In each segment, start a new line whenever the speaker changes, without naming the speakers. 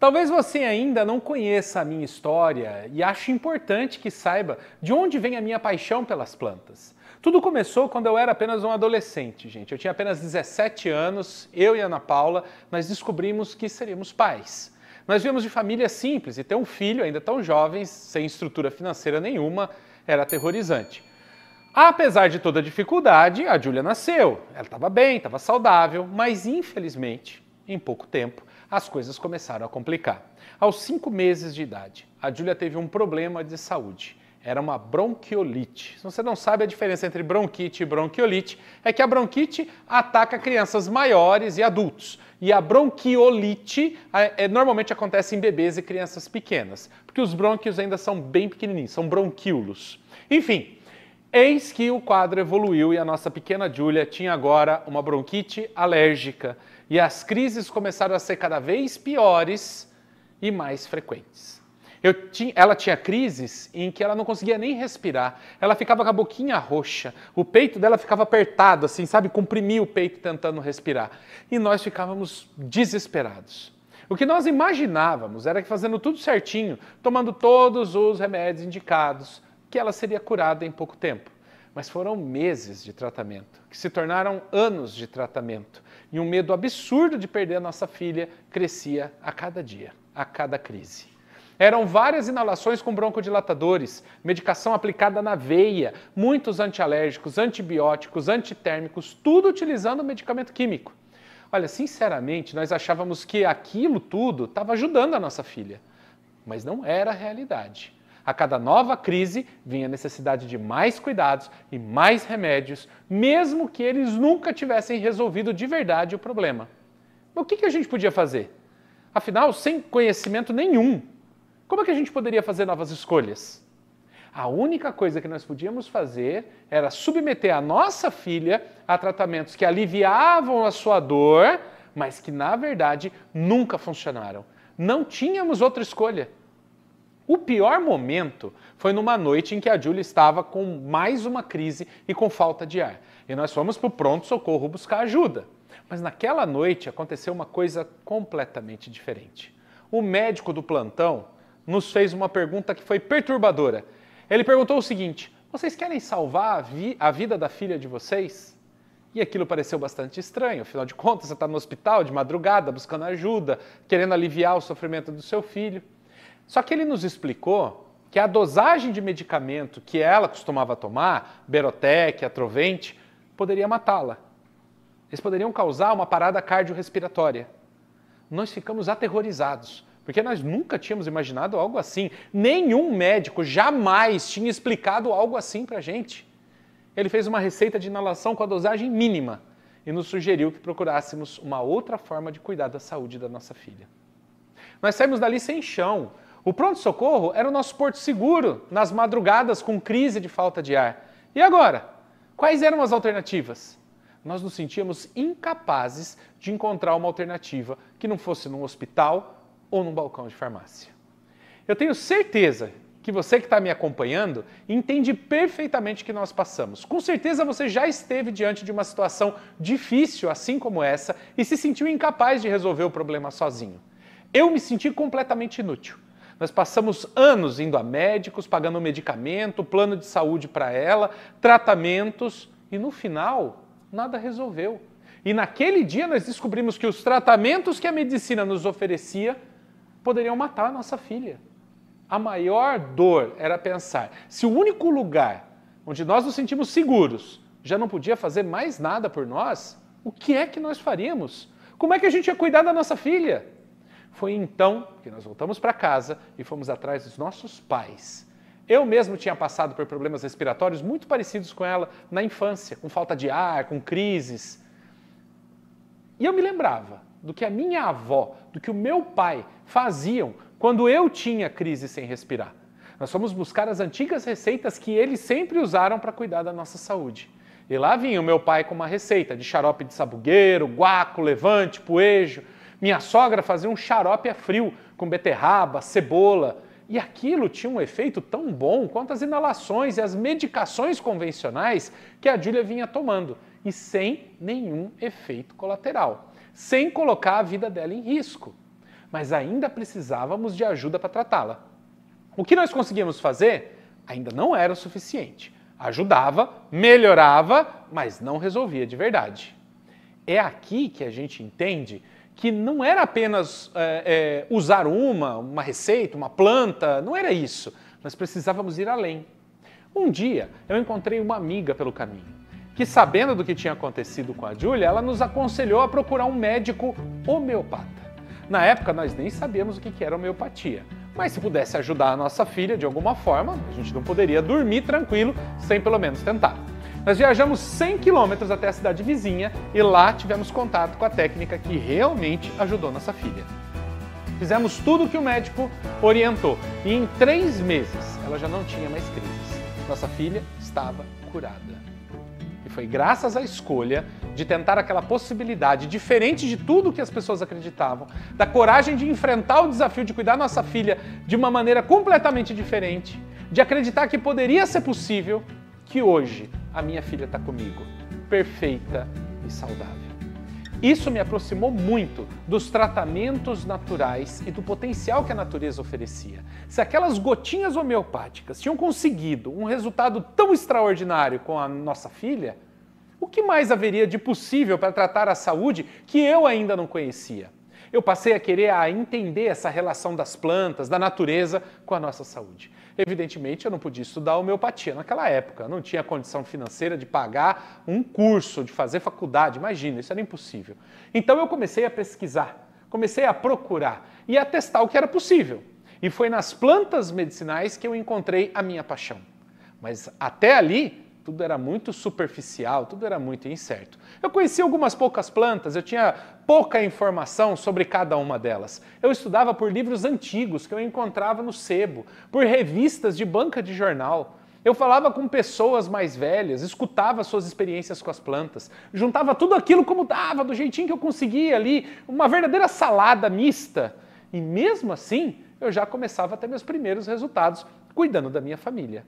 Talvez você ainda não conheça a minha história e ache importante que saiba de onde vem a minha paixão pelas plantas. Tudo começou quando eu era apenas um adolescente, gente. Eu tinha apenas 17 anos, eu e a Ana Paula, nós descobrimos que seríamos pais. Nós viemos de família simples e ter um filho ainda tão jovem, sem estrutura financeira nenhuma, era aterrorizante. Apesar de toda a dificuldade, a Júlia nasceu. Ela estava bem, estava saudável, mas infelizmente, em pouco tempo, as coisas começaram a complicar. Aos 5 meses de idade, a Júlia teve um problema de saúde. Era uma bronquiolite. Se você não sabe a diferença entre bronquite e bronquiolite, é que a bronquite ataca crianças maiores e adultos. E a bronquiolite normalmente acontece em bebês e crianças pequenas, porque os brônquios ainda são bem pequenininhos, são bronquíolos. Enfim, eis que o quadro evoluiu e a nossa pequena Júlia tinha agora uma bronquite alérgica. E as crises começaram a ser cada vez piores e mais frequentes. Ela tinha crises em que ela não conseguia nem respirar. Ela ficava com a boquinha roxa. O peito dela ficava apertado, assim, sabe? Comprimia o peito tentando respirar. E nós ficávamos desesperados. O que nós imaginávamos era que fazendo tudo certinho, tomando todos os remédios indicados, que ela seria curada em pouco tempo. Mas foram meses de tratamento, que se tornaram anos de tratamento. E um medo absurdo de perder a nossa filha crescia a cada dia, a cada crise. Eram várias inalações com broncodilatadores, medicação aplicada na veia, muitos antialérgicos, antibióticos, antitérmicos, tudo utilizando medicamento químico. Olha, sinceramente, nós achávamos que aquilo tudo estava ajudando a nossa filha, mas não era a realidade. A cada nova crise vinha a necessidade de mais cuidados e mais remédios, mesmo que eles nunca tivessem resolvido de verdade o problema. Mas o que a gente podia fazer? Afinal, sem conhecimento nenhum, como é que a gente poderia fazer novas escolhas? A única coisa que nós podíamos fazer era submeter a nossa filha a tratamentos que aliviavam a sua dor, mas que, na verdade, nunca funcionaram. Não tínhamos outra escolha. O pior momento foi numa noite em que a Júlia estava com mais uma crise e com falta de ar. E nós fomos para o pronto-socorro buscar ajuda. Mas naquela noite aconteceu uma coisa completamente diferente. O médico do plantão nos fez uma pergunta que foi perturbadora. Ele perguntou o seguinte: vocês querem salvar a vida da filha de vocês? E aquilo pareceu bastante estranho. Afinal de contas, você está no hospital de madrugada buscando ajuda, querendo aliviar o sofrimento do seu filho. Só que ele nos explicou que a dosagem de medicamento que ela costumava tomar, Berotec, Atrovente, poderia matá-la. Eles poderiam causar uma parada cardiorrespiratória. Nós ficamos aterrorizados, porque nós nunca tínhamos imaginado algo assim. Nenhum médico jamais tinha explicado algo assim para a gente. Ele fez uma receita de inalação com a dosagem mínima e nos sugeriu que procurássemos uma outra forma de cuidar da saúde da nossa filha. Nós saímos dali sem chão. O pronto-socorro era o nosso porto seguro nas madrugadas com crise de falta de ar. E agora? Quais eram as alternativas? Nós nos sentíamos incapazes de encontrar uma alternativa que não fosse num hospital ou num balcão de farmácia. Eu tenho certeza que você que está me acompanhando entende perfeitamente o que nós passamos. Com certeza você já esteve diante de uma situação difícil, assim como essa, e se sentiu incapaz de resolver o problema sozinho. Eu me senti completamente inútil. Nós passamos anos indo a médicos, pagando medicamento, plano de saúde para ela, tratamentos, e no final, nada resolveu. E naquele dia nós descobrimos que os tratamentos que a medicina nos oferecia poderiam matar a nossa filha. A maior dor era pensar, se o único lugar onde nós nos sentimos seguros já não podia fazer mais nada por nós, o que é que nós faríamos? Como é que a gente ia cuidar da nossa filha? Foi então que nós voltamos para casa e fomos atrás dos nossos pais. Eu mesmo tinha passado por problemas respiratórios muito parecidos com ela na infância, com falta de ar, com crises. E eu me lembrava do que a minha avó, do que o meu pai faziam quando eu tinha crise sem respirar. Nós fomos buscar as antigas receitas que eles sempre usaram para cuidar da nossa saúde. E lá vinha o meu pai com uma receita de xarope de sabugueiro, guaco, levante, poejo. Minha sogra fazia um xarope a frio, com beterraba, cebola. E aquilo tinha um efeito tão bom quanto as inalações e as medicações convencionais que a Júlia vinha tomando. E sem nenhum efeito colateral. Sem colocar a vida dela em risco. mas ainda precisávamos de ajuda para tratá-la. O que nós conseguíamos fazer ainda não era o suficiente. Ajudava, melhorava, mas não resolvia de verdade. É aqui que a gente entende que não era apenas usar uma receita, uma planta, não era isso. Nós precisávamos ir além. Um dia, eu encontrei uma amiga pelo caminho, que sabendo do que tinha acontecido com a Júlia, ela nos aconselhou a procurar um médico homeopata. Na época, nós nem sabíamos o que era homeopatia, mas se pudesse ajudar a nossa filha de alguma forma, a gente não poderia dormir tranquilo sem pelo menos tentar. Nós viajamos 100 quilômetros até a cidade vizinha e lá tivemos contato com a técnica que realmente ajudou nossa filha. Fizemos tudo o que o médico orientou e em 3 meses ela já não tinha mais crises. Nossa filha estava curada. E foi graças à escolha de tentar aquela possibilidade diferente de tudo que as pessoas acreditavam, da coragem de enfrentar o desafio de cuidar nossa filha de uma maneira completamente diferente, de acreditar que poderia ser possível, que hoje a minha filha está comigo, perfeita e saudável. Isso me aproximou muito dos tratamentos naturais e do potencial que a natureza oferecia. Se aquelas gotinhas homeopáticas tinham conseguido um resultado tão extraordinário com a nossa filha, o que mais haveria de possível para tratar a saúde que eu ainda não conhecia? Eu passei a querer entender essa relação das plantas, da natureza com a nossa saúde. Evidentemente, eu não podia estudar homeopatia naquela época, eu não tinha condição financeira de pagar um curso, de fazer faculdade, imagina, isso era impossível. Então eu comecei a pesquisar, comecei a procurar e a testar o que era possível. E foi nas plantas medicinais que eu encontrei a minha paixão. Mas até ali, tudo era muito superficial, tudo era muito incerto. Eu conhecia algumas poucas plantas, eu tinha pouca informação sobre cada uma delas. Eu estudava por livros antigos que eu encontrava no sebo, por revistas de banca de jornal. Eu falava com pessoas mais velhas, escutava suas experiências com as plantas, juntava tudo aquilo como dava, do jeitinho que eu conseguia ali, uma verdadeira salada mista. E mesmo assim, eu já começava a ter meus primeiros resultados cuidando da minha família.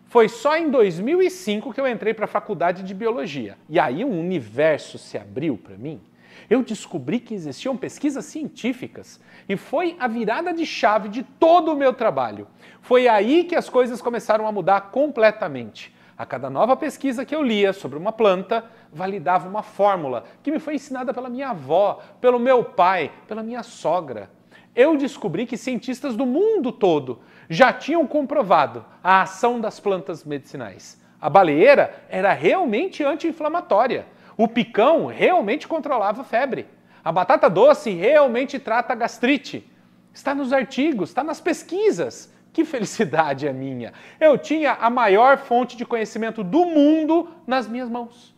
Foi só em 2005 que eu entrei para a faculdade de biologia. E aí um universo se abriu para mim. Eu descobri que existiam pesquisas científicas e foi a virada de chave de todo o meu trabalho. Foi aí que as coisas começaram a mudar completamente. A cada nova pesquisa que eu lia sobre uma planta, validava uma fórmula que me foi ensinada pela minha avó, pelo meu pai, pela minha sogra. Eu descobri que cientistas do mundo todo já tinham comprovado a ação das plantas medicinais. A baleeira era realmente anti-inflamatória. O picão realmente controlava a febre. A batata doce realmente trata a gastrite. Está nos artigos, está nas pesquisas. Que felicidade a minha! Eu tinha a maior fonte de conhecimento do mundo nas minhas mãos.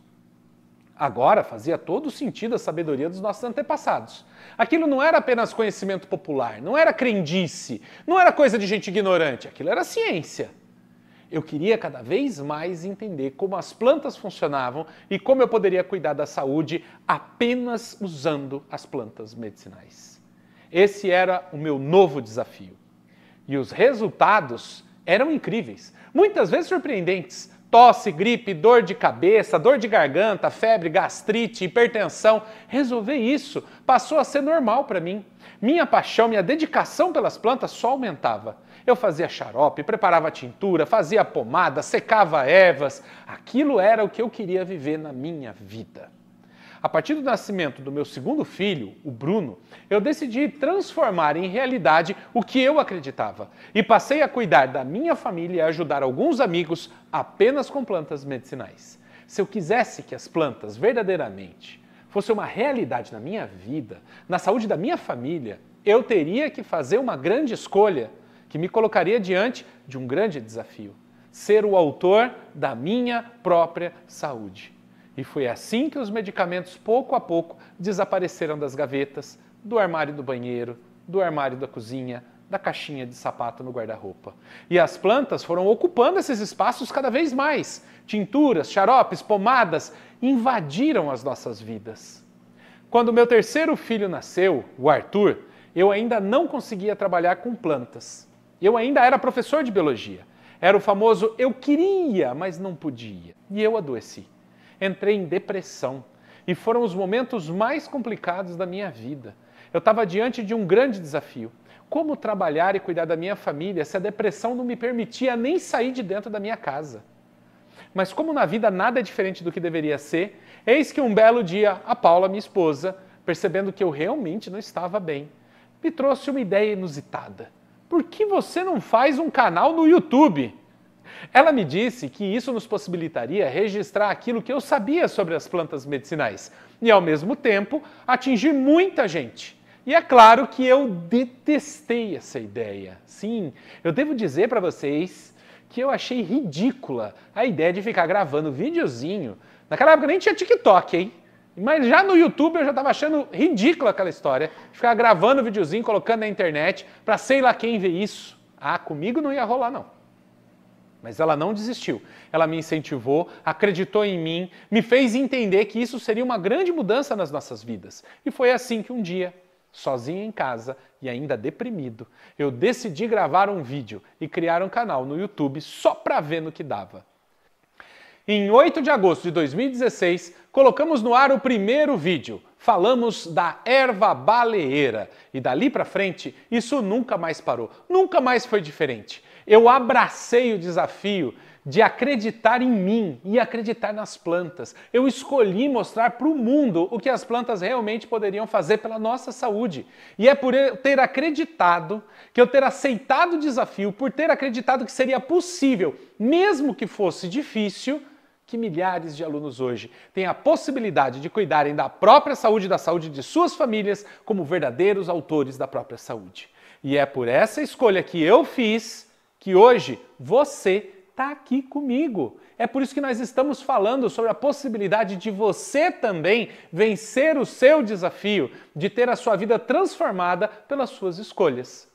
Agora fazia todo sentido a sabedoria dos nossos antepassados. Aquilo não era apenas conhecimento popular, não era crendice, não era coisa de gente ignorante, aquilo era ciência. Eu queria cada vez mais entender como as plantas funcionavam e como eu poderia cuidar da saúde apenas usando as plantas medicinais. Esse era o meu novo desafio. E os resultados eram incríveis, muitas vezes surpreendentes. Tosse, gripe, dor de cabeça, dor de garganta, febre, gastrite, hipertensão. Resolver isso passou a ser normal para mim. Minha paixão, minha dedicação pelas plantas só aumentava. Eu fazia xarope, preparava tintura, fazia pomada, secava ervas. Aquilo era o que eu queria viver na minha vida. A partir do nascimento do meu segundo filho, o Bruno, eu decidi transformar em realidade o que eu acreditava e passei a cuidar da minha família e ajudar alguns amigos apenas com plantas medicinais. Se eu quisesse que as plantas verdadeiramente fossem uma realidade na minha vida, na saúde da minha família, eu teria que fazer uma grande escolha que me colocaria diante de um grande desafio: ser o autor da minha própria saúde. E foi assim que os medicamentos, pouco a pouco, desapareceram das gavetas, do armário do banheiro, do armário da cozinha, da caixinha de sapato no guarda-roupa. E as plantas foram ocupando esses espaços cada vez mais. Tinturas, xaropes, pomadas invadiram as nossas vidas. Quando meu terceiro filho nasceu, o Arthur, eu ainda não conseguia trabalhar com plantas. Eu ainda era professor de biologia. Era o famoso eu queria, mas não podia. E eu adoeci. Entrei em depressão e foram os momentos mais complicados da minha vida. Eu estava diante de um grande desafio. Como trabalhar e cuidar da minha família se a depressão não me permitia nem sair de dentro da minha casa? Mas como na vida nada é diferente do que deveria ser, eis que um belo dia a Paula, minha esposa, percebendo que eu realmente não estava bem, me trouxe uma ideia inusitada. Por que você não faz um canal no YouTube? Ela me disse que isso nos possibilitaria registrar aquilo que eu sabia sobre as plantas medicinais e, ao mesmo tempo, atingir muita gente. E é claro que eu detestei essa ideia. Sim, eu devo dizer para vocês que eu achei ridícula a ideia de ficar gravando videozinho. Naquela época nem tinha TikTok, hein? Mas já no YouTube eu já estava achando ridícula aquela história. Ficar gravando videozinho, colocando na internet para sei lá quem ver isso. Ah, comigo não ia rolar não. Mas ela não desistiu. Ela me incentivou, acreditou em mim, me fez entender que isso seria uma grande mudança nas nossas vidas. E foi assim que um dia, sozinho em casa e ainda deprimido, eu decidi gravar um vídeo e criar um canal no YouTube só para ver no que dava. Em 8 de agosto de 2016, colocamos no ar o primeiro vídeo. Falamos da erva baleeira. E dali para frente, isso nunca mais parou. Nunca mais foi diferente. Eu abracei o desafio de acreditar em mim e acreditar nas plantas. Eu escolhi mostrar para o mundo o que as plantas realmente poderiam fazer pela nossa saúde. E é por eu ter acreditado, que eu ter aceitado o desafio, por ter acreditado que seria possível, mesmo que fosse difícil, que milhares de alunos hoje têm a possibilidade de cuidarem da própria saúde e da saúde de suas famílias como verdadeiros autores da própria saúde. E é por essa escolha que eu fiz que hoje você está aqui comigo. É por isso que nós estamos falando sobre a possibilidade de você também vencer o seu desafio, de ter a sua vida transformada pelas suas escolhas.